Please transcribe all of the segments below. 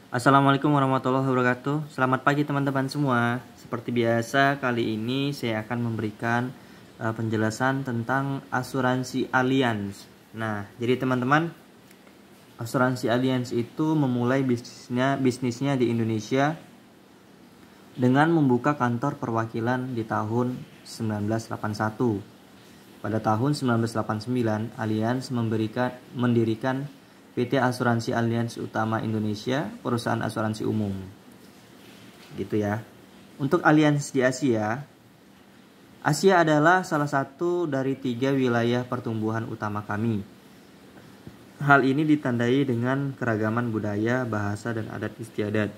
Assalamualaikum warahmatullahi wabarakatuh. Selamat pagi teman-teman semua. Seperti biasa, kali ini saya akan memberikan penjelasan tentang asuransi Allianz. Nah, jadi teman-teman, asuransi Allianz itu memulai bisnisnya di Indonesia dengan membuka kantor perwakilan di tahun 1981. Pada tahun 1989, Allianz mendirikan PT Asuransi Allianz Utama Indonesia, perusahaan asuransi umum. Gitu ya. Untuk Allianz di Asia adalah salah satu dari 3 wilayah pertumbuhan utama kami. Hal ini ditandai dengan keragaman budaya, bahasa, dan adat istiadat.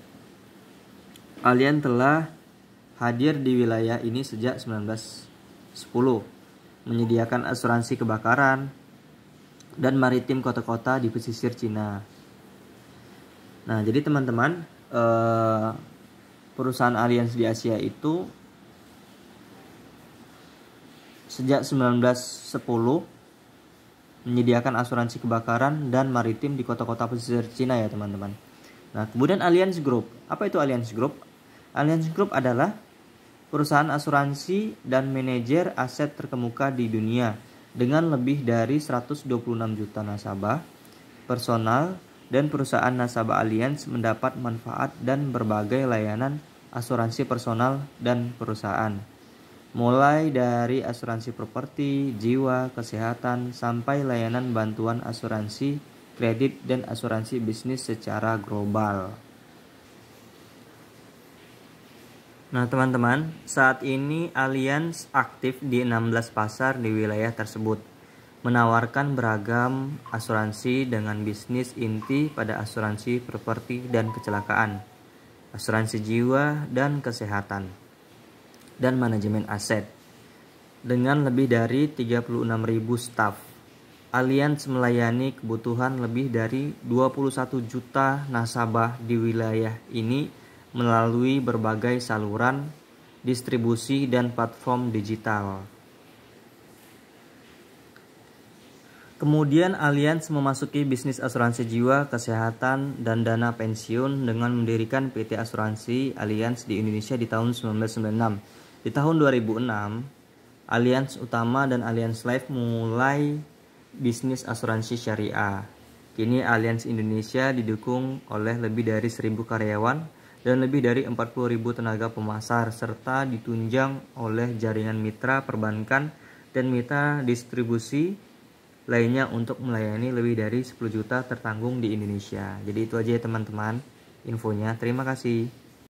Allianz telah hadir di wilayah ini sejak 1910, menyediakan asuransi kebakaran dan maritim kota-kota di pesisir Cina. Nah, jadi teman-teman, perusahaan Allianz di Asia itu sejak 1910 menyediakan asuransi kebakaran dan maritim di kota-kota pesisir Cina ya teman-teman. Nah, kemudian Allianz Group. Apa itu Allianz Group? Allianz Group adalah perusahaan asuransi dan manajer aset terkemuka di dunia dengan lebih dari 126 juta nasabah. Personal dan perusahaan nasabah Allianz mendapat manfaat dan berbagai layanan asuransi personal dan perusahaan, mulai dari asuransi properti, jiwa, kesehatan, sampai layanan bantuan asuransi kredit dan asuransi bisnis secara global. Nah teman-teman, saat ini Allianz aktif di 16 pasar di wilayah tersebut, menawarkan beragam asuransi dengan bisnis inti pada asuransi properti dan kecelakaan, asuransi jiwa dan kesehatan, dan manajemen aset. Dengan lebih dari 36.000 staf, Allianz melayani kebutuhan lebih dari 21 juta nasabah di wilayah ini melalui berbagai saluran distribusi dan platform digital. Kemudian Allianz memasuki bisnis asuransi jiwa, kesehatan, dan dana pensiun dengan mendirikan PT Asuransi Allianz di Indonesia di tahun 1996. Di tahun 2006, Allianz Utama dan Allianz Life mulai bisnis asuransi syariah. Kini Allianz Indonesia didukung oleh lebih dari 1.000 karyawan dan lebih dari 40.000 tenaga pemasar, serta ditunjang oleh jaringan mitra perbankan dan mitra distribusi lainnya untuk melayani lebih dari 10 juta tertanggung di Indonesia. Jadi itu aja ya teman-teman infonya. Terima kasih.